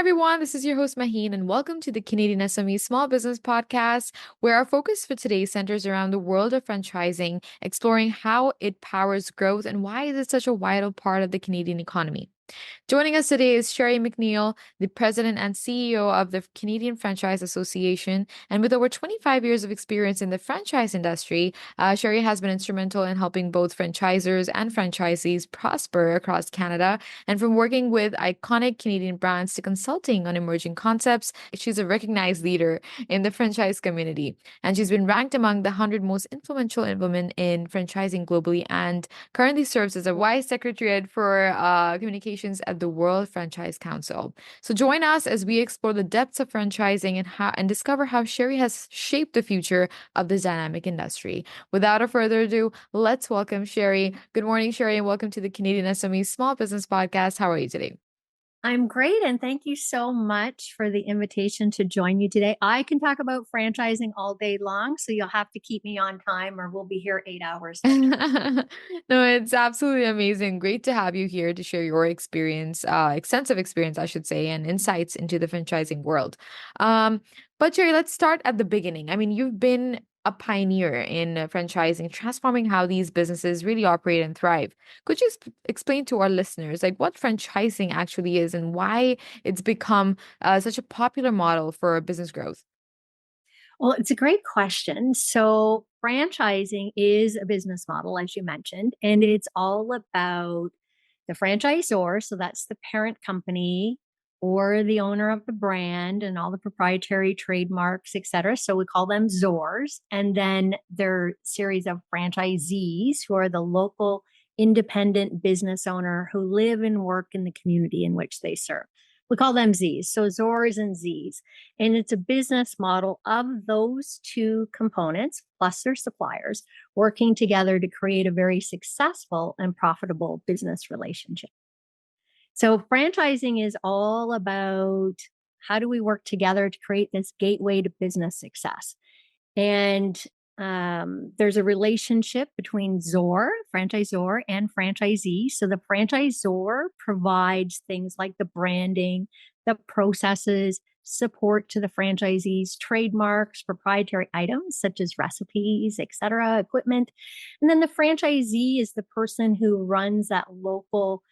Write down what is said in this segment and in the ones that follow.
everyone. This is your host, Maheen, and welcome to the Canadian SME Small Business Podcast, where our focus for today centers around the world of franchising, exploring how it powers growth and why is it such a vital part of the Canadian economy. Joining us today is Sherry McNeil, the president and CEO of the Canadian Franchise Association. And with over 25 years of experience in the franchise industry, Sherry has been instrumental in helping both franchisors and franchisees prosper across Canada. And from working with iconic Canadian brands to consulting on emerging concepts, she's a recognized leader in the franchise community. And she's been ranked among the 100 most influential women in franchising globally and currently serves as a vice secretariat for communications at the World Franchise Council. So join us as we explore the depths of franchising and discover how Sherry has shaped the future of this dynamic industry. Without a further ado, let's welcome Sherry. Good morning, Sherry, and welcome to the Canadian SME Small Business Podcast. How are you today? I'm great. And thank you so much for the invitation to join you today. I can talk about franchising all day long, so you'll have to keep me on time or we'll be here 8 hours. No, it's absolutely amazing. Great to have you here to share your experience, extensive experience, I should say, and insights into the franchising world. But Sherry, let's start at the beginning. I mean, you've been a pioneer in franchising, transforming how these businesses really operate and thrive. Could you explain to our listeners, like, what franchising actually is and why it's become such a popular model for business growth? Well, it's a great question. So, franchising is a business model, as you mentioned, and it's all about the franchisor. So, that's the parent company or the owner of the brand and all the proprietary trademarks, et cetera. So, we call them ZORs. And then there are series of franchisees who are the local independent business owner who live and work in the community in which they serve. We call them Zs. So, ZORs and Zs. And it's a business model of those two components, plus their suppliers, working together to create a very successful and profitable business relationship. So, franchising is all about how do we work together to create this gateway to business success. And there's a relationship between franchisor, and franchisee. So the franchisor provides things like the branding, the processes, support to the franchisees, trademarks, proprietary items such as recipes, etc., equipment. And then the franchisee is the person who runs that local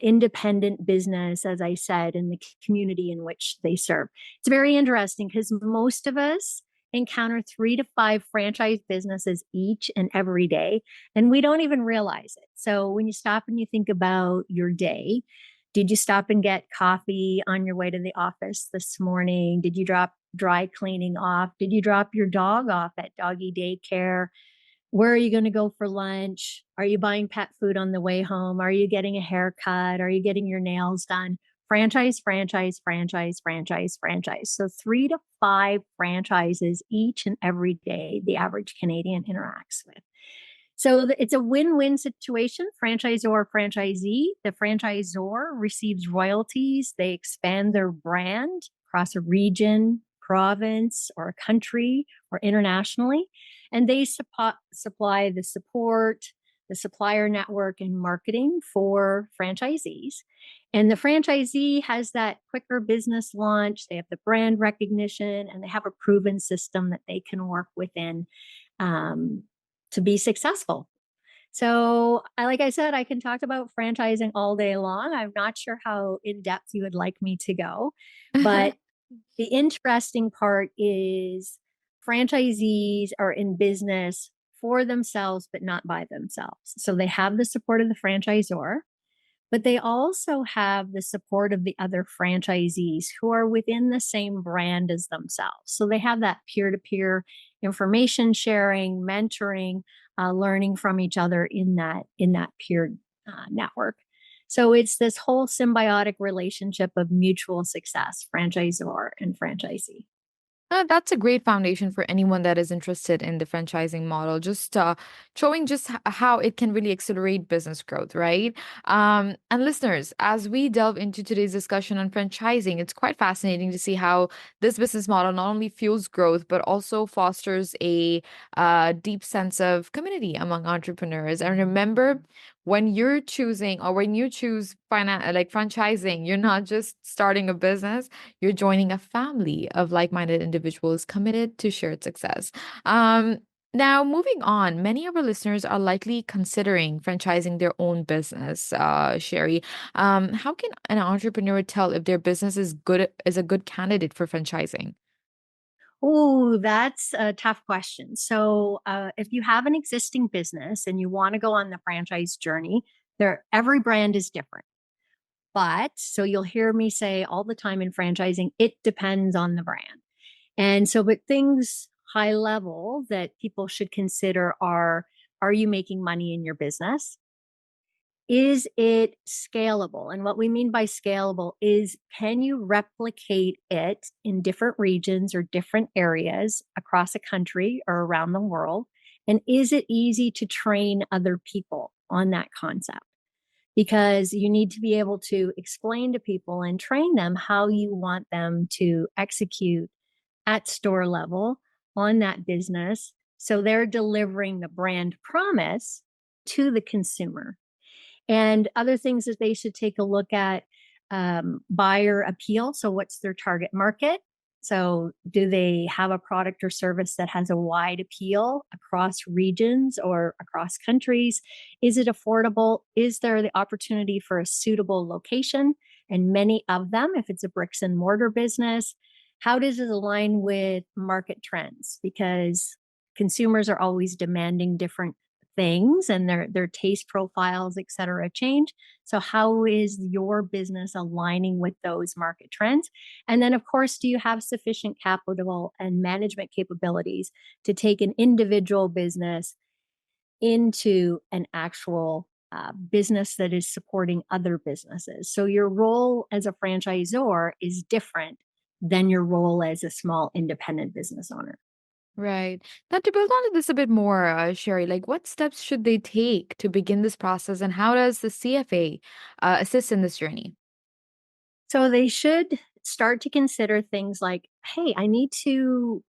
independent business, as I said, in the community in which they serve. It's very interesting because most of us encounter 3 to 5 franchise businesses each and every day, and we don't even realize it. So when you stop and you think about your day, did you stop and get coffee on your way to the office this morning? Did you drop dry cleaning off? Did you drop your dog off at doggy daycare? Where are you going to go for lunch? Are you buying pet food on the way home? Are you getting a haircut? Are you getting your nails done? Franchise, franchise, franchise, franchise, franchise. So 3 to 5 franchises each and every day the average Canadian interacts with. So it's a win-win situation, franchisor, franchisee. The franchisor receives royalties. They expand their brand across a region, province, or a country, or internationally. And they supply the support, the supplier network, and marketing for franchisees. And the franchisee has that quicker business launch. They have the brand recognition and they have a proven system that they can work within to be successful. So, like I said, I can talk about franchising all day long. I'm not sure how in depth you would like me to go, but the interesting part is franchisees are in business for themselves, but not by themselves. So they have the support of the franchisor, but they also have the support of the other franchisees who are within the same brand as themselves. So they have that peer-to-peer information sharing, mentoring, learning from each other in that peer network. So it's this whole symbiotic relationship of mutual success, franchisor and franchisee. That's a great foundation for anyone that is interested in the franchising model. Just showing just how it can really accelerate business growth, right? And listeners, as we delve into today's discussion on franchising, it's quite fascinating to see how this business model not only fuels growth but also fosters a deep sense of community among entrepreneurs. And remember, when you're choosing or when you choose like franchising, you're not just starting a business, you're joining a family of like minded individuals committed to shared success. Um, Now, moving on, many of our listeners are likely considering franchising their own business, Sherry. How can an entrepreneur tell if their business is a good candidate for franchising? Oh, that's a tough question. So, if you have an existing business and you want to go on the franchise journey, every brand is different. But so you'll hear me say all the time in franchising, it depends on the brand. But things high level that people should consider are you making money in your business? Is it scalable? And what we mean by scalable is can you replicate it in different regions or different areas across a country or around the world? And is it easy to train other people on that concept? Because you need to be able to explain to people and train them how you want them to execute at store level on that business. So they're delivering the brand promise to the consumer. And other things that they should take a look at, buyer appeal. So, what's their target market? So, do they have a product or service that has a wide appeal across regions or across countries? Is it affordable? Is there the opportunity for a suitable location? And many of them, if it's a bricks and mortar business, how does it align with market trends? Because consumers are always demanding different things and their taste profiles, et cetera, change. So how is your business aligning with those market trends? And then of course, do you have sufficient capital and management capabilities to take an individual business into an actual business that is supporting other businesses? So your role as a franchisor is different than your role as a small independent business owner. Right. Now, to build on this a bit more, Sherry, like what steps should they take to begin this process, and how does the CFA assist in this journey? So they should start to consider things like, hey, I need to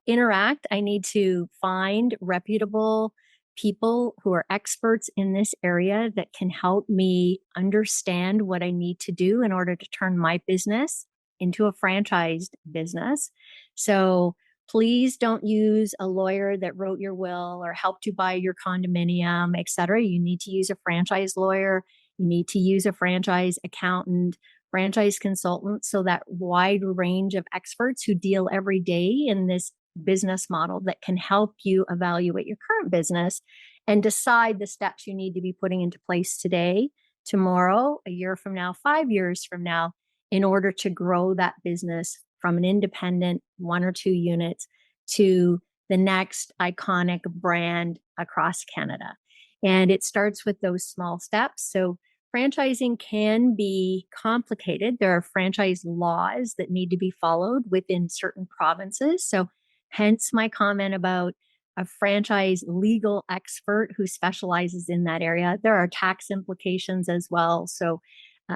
interact. I need to find reputable people who are experts in this area that can help me understand what I need to do in order to turn my business into a franchised business. So please don't use a lawyer that wrote your will or helped you buy your condominium, et cetera. You need to use a franchise lawyer. You need to use a franchise accountant, franchise consultant. So that wide range of experts who deal every day in this business model that can help you evaluate your current business and decide the steps you need to be putting into place today, tomorrow, a year from now, 5 years from now, in order to grow that business from an independent 1 or 2 units to the next iconic brand across Canada. And it starts with those small steps. So franchising can be complicated. There are franchise laws that need to be followed within certain provinces. So hence my comment about a franchise legal expert who specializes in that area. There are tax implications as well. So,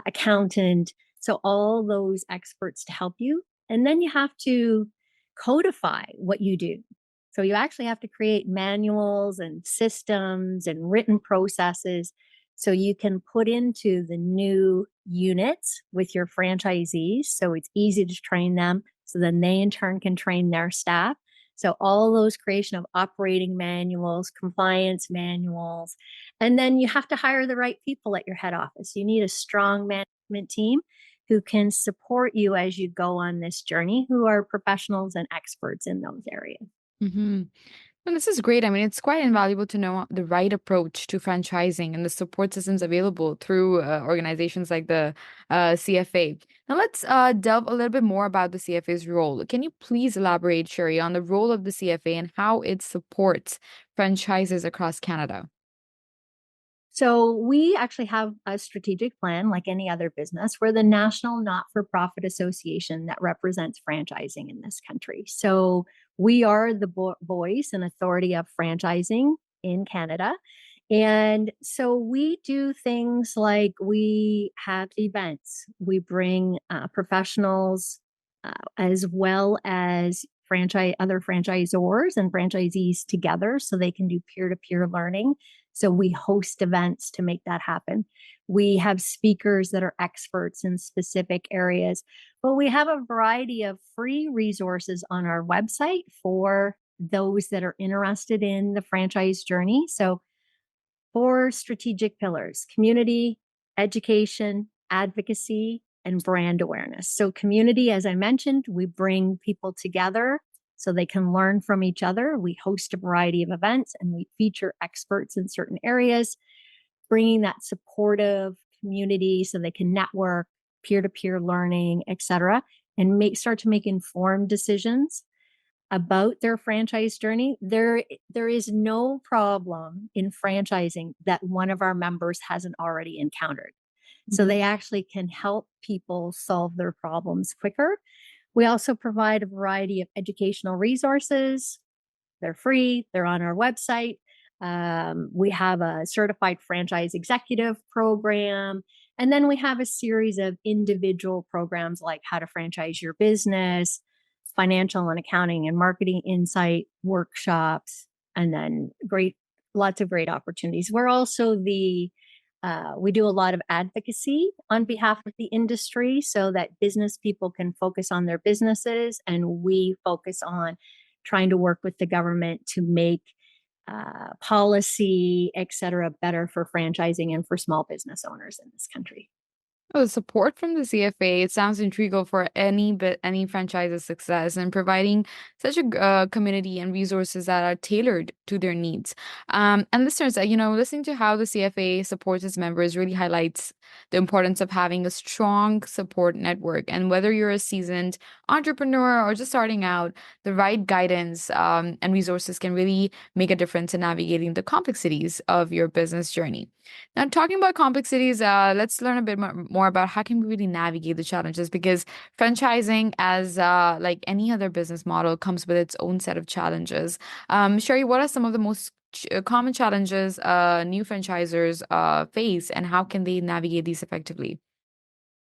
accountant. So, all those experts to help you. And then you have to codify what you do. So, you actually have to create manuals and systems and written processes so you can put into the new units with your franchisees. So, it's easy to train them. So then they in turn can train their staff. So all those creation of operating manuals, compliance manuals, and then you have to hire the right people at your head office. You need a strong management team who can support you as you go on this journey, who are professionals and experts in those areas. Mm-hmm. Well, this is great. I mean, it's quite invaluable to know the right approach to franchising and the support systems available through organizations like the CFA. Now, let's delve a little bit more about the CFA's role. Can you please elaborate, Sherry, on the role of the CFA and how it supports franchises across Canada? So we actually have a strategic plan like any other business. We're the National Not-for-Profit Association that represents franchising in this country. So we are the voice and authority of franchising in Canada. And so we do things like we have events, we bring professionals as well as other franchisors and franchisees together so they can do peer-to-peer learning. So we host events to make that happen. We have speakers that are experts in specific areas, but we have a variety of free resources on our website for those that are interested in the franchise journey. So, four strategic pillars: community, education, advocacy, and brand awareness. So, community, as I mentioned, we bring people together so they can learn from each other. We host a variety of events and we feature experts in certain areas, bringing that supportive community so they can network, peer to peer learning, etc., and start to make informed decisions about their franchise journey. There is no problem in franchising that one of our members hasn't already encountered. So Mhm. they actually can help people solve their problems quicker. We also provide a variety of educational resources. They're free, they're on our website. We have a certified franchise executive program. And then we have a series of individual programs like how to franchise your business, financial and accounting and marketing insight workshops, and then lots of great opportunities. We're also we do a lot of advocacy on behalf of the industry so that business people can focus on their businesses, and we focus on trying to work with the government to make policy, et cetera, better for franchising and for small business owners in this country. Oh, support from the CFA, it sounds integral for any franchise's success and providing such a community and resources that are tailored to their needs. And listeners, listening to how the CFA supports its members really highlights the importance of having a strong support network. And whether you're a seasoned entrepreneur or just starting out, the right guidance and resources can really make a difference in navigating the complexities of your business journey. Now, talking about complexities, let's learn a bit more about how can we really navigate the challenges because franchising, as like any other business model, comes with its own set of challenges. Sherry, what are some of the most common challenges new franchisors face, and how can they navigate these effectively?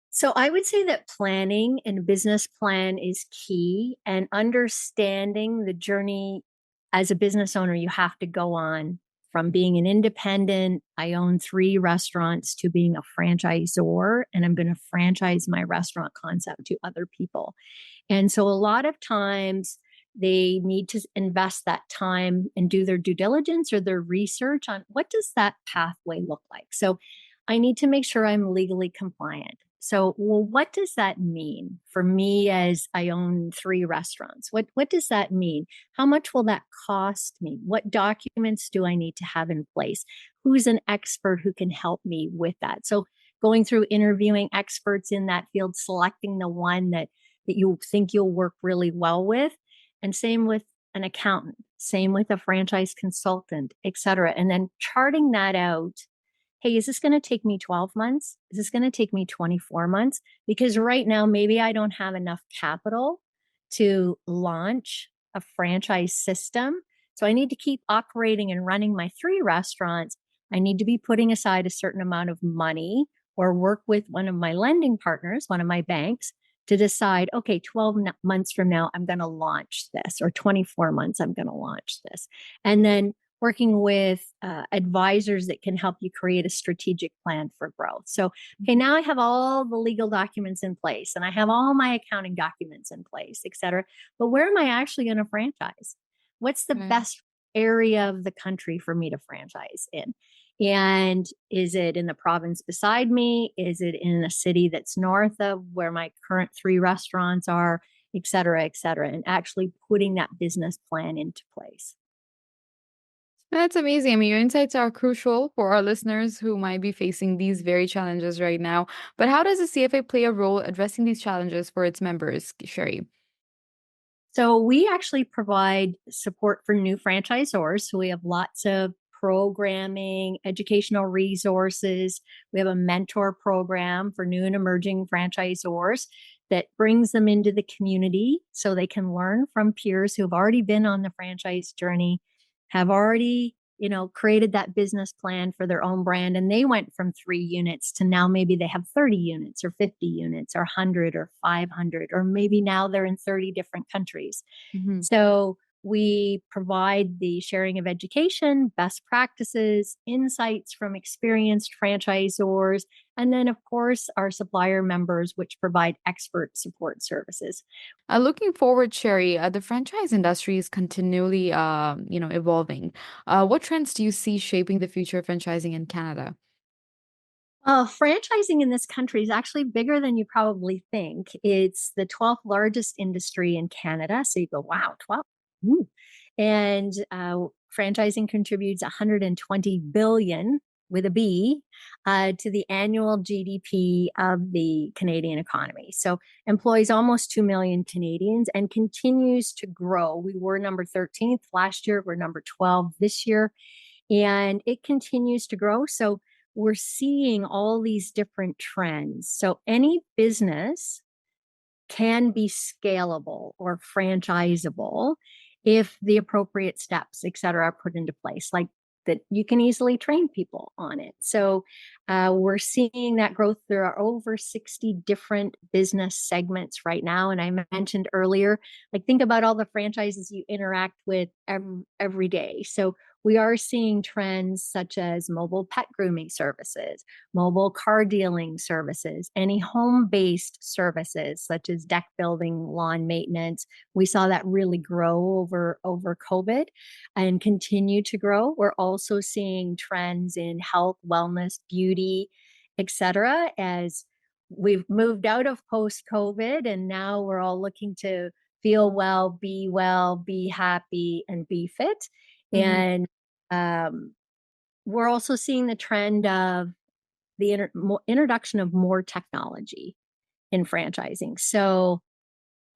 So I would say that planning and business plan is key, and understanding the journey as a business owner you have to go on from being an independent. I own three restaurants to being a franchisor, and I'm going to franchise my restaurant concept to other people. And so a lot of times they need to invest that time and do their due diligence or their research on what does that pathway look like. So I need to make sure I'm legally compliant. So, well, what does that mean for me as I own three restaurants? What does that mean? How much will that cost me? What documents do I need to have in place? Who's an expert who can help me with that? So, going through interviewing experts in that field, selecting the one that you think you'll work really well with, and same with an accountant, same with a franchise consultant, et cetera. And then charting that out. Hey, is this going to take me 12 months? Is this going to take me 24 months? Because right now, maybe I don't have enough capital to launch a franchise system. So I need to keep operating and running my three restaurants. I need to be putting aside a certain amount of money or work with one of my lending partners, one of my banks, to decide, okay, 12 months from now, I'm going to launch this, or 24 months, I'm going to launch this. And then working with advisors that can help you create a strategic plan for growth. So, okay, now I have all the legal documents in place and I have all my accounting documents in place, et cetera. But where am I actually going to franchise? What's the Right. best area of the country for me to franchise in? And is it in the province beside me? Is it in a city that's north of where my current three restaurants are, et cetera, et cetera? And actually putting that business plan into place. That's amazing. I mean, your insights are crucial for our listeners who might be facing these very challenges right now. But how does the CFA play a role addressing these challenges for its members, Sherry? So we actually provide support for new franchisors. So we have lots of programming, educational resources. We have a mentor program for new and emerging franchisors that brings them into the community so they can learn from peers who have already been on the franchise journey, have already created that business plan for their own brand. And they went from 3 units to now maybe they have 30 units or 50 units or 100 or 500, or maybe now they're in 30 different countries. Mhm. So we provide the sharing of education, best practices, insights from experienced franchisors, and then, of course, our supplier members, which provide expert support services. Looking forward, Sherry, the franchise industry is continually, evolving. What trends do you see shaping the future of franchising in Canada? Franchising in this country is actually bigger than you probably think. It's the 12th largest industry in Canada. So you go, wow, 12. Ooh. And franchising contributes 120 billion with a B to the annual GDP of the Canadian economy. So employs almost 2 million Canadians and continues to grow. We were number 13th last year. We're number 12 this year, and it continues to grow. So we're seeing all these different trends. So any business can be scalable or franchisable if the appropriate steps, et cetera, are put into place, like that you can easily train people on it. So we're seeing that growth. There are over 60 different business segments right now. And I mentioned earlier, like think about all the franchises you interact with every day. So we are seeing trends such as mobile pet grooming services, mobile car dealing services, any home-based services such as deck building, lawn maintenance. We saw that really grow over COVID and continue to grow. We're also seeing trends in health, wellness, beauty, etc. as we've moved out of post-COVID, and now we're all looking to feel well, be happy, and be fit. Mhm. And um, we're also seeing the trend of the introduction of more technology in franchising. So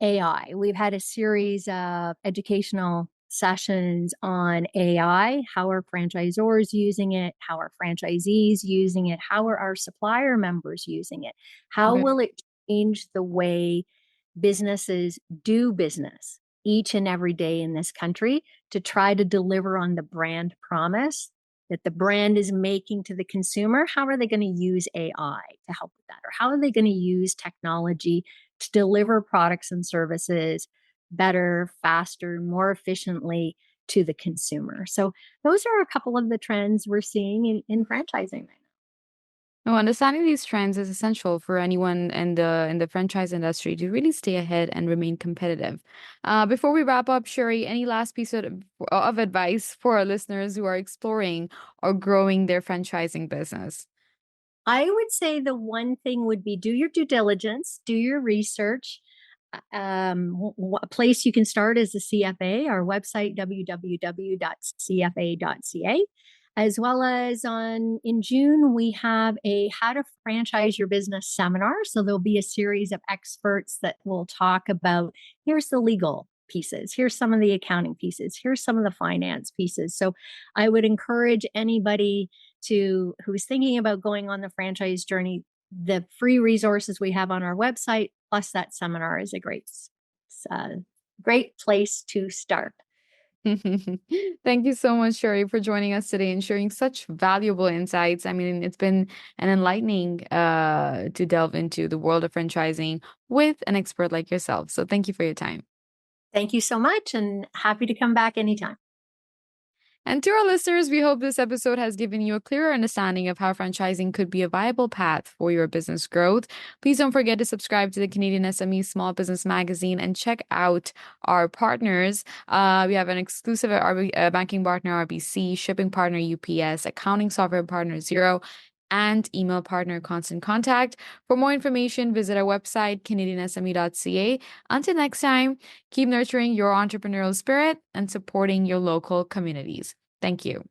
AI, we've had a series of educational sessions on AI. How are franchisors using it? How are franchisees using it? How are our supplier members using it? How Right. will it change the way businesses do business each and every day in this country to try to deliver on the brand promise that the brand is making to the consumer? How are they going to use AI to help with that? Or how are they going to use technology to deliver products and services better, faster, more efficiently to the consumer? So those are a couple of the trends we're seeing in franchising right No, understanding these trends is essential for anyone in the franchise industry to really stay ahead and remain competitive. Before we wrap up, Sherry, any last piece of advice for our listeners who are exploring or growing their franchising business? now. I would say the one thing would be do your due diligence, do your research. A place you can start is the CFA, our website, www.cfa.ca, as well as in June, we have a How to Franchise Your Business seminar. So there'll be a series of experts that will talk about here's the legal pieces, here's some of the accounting pieces, here's some of the finance pieces. So I would encourage anybody who's thinking about going on the franchise journey. The free resources we have on our website plus that seminar is a uh, great place to start. Thank you so much, Sherry, for joining us today and sharing such valuable insights. I mean, it's been an enlightening to delve into the world of franchising with an expert like yourself. So thank you for your time. Thank you so much, and happy to come back anytime. And to our listeners, we hope this episode has given you a clearer understanding of how franchising could be a viable path for your business growth. Please don't forget to subscribe to the Canadian SME Small Business Magazine and check out our partners. We have an exclusive banking partner, RBC, shipping partner, UPS, accounting software partner, Zero, and email partner Constant Contact. For more information, visit our website, canadiansme.ca. Until next time, keep nurturing your entrepreneurial spirit and supporting your local communities. Thank you.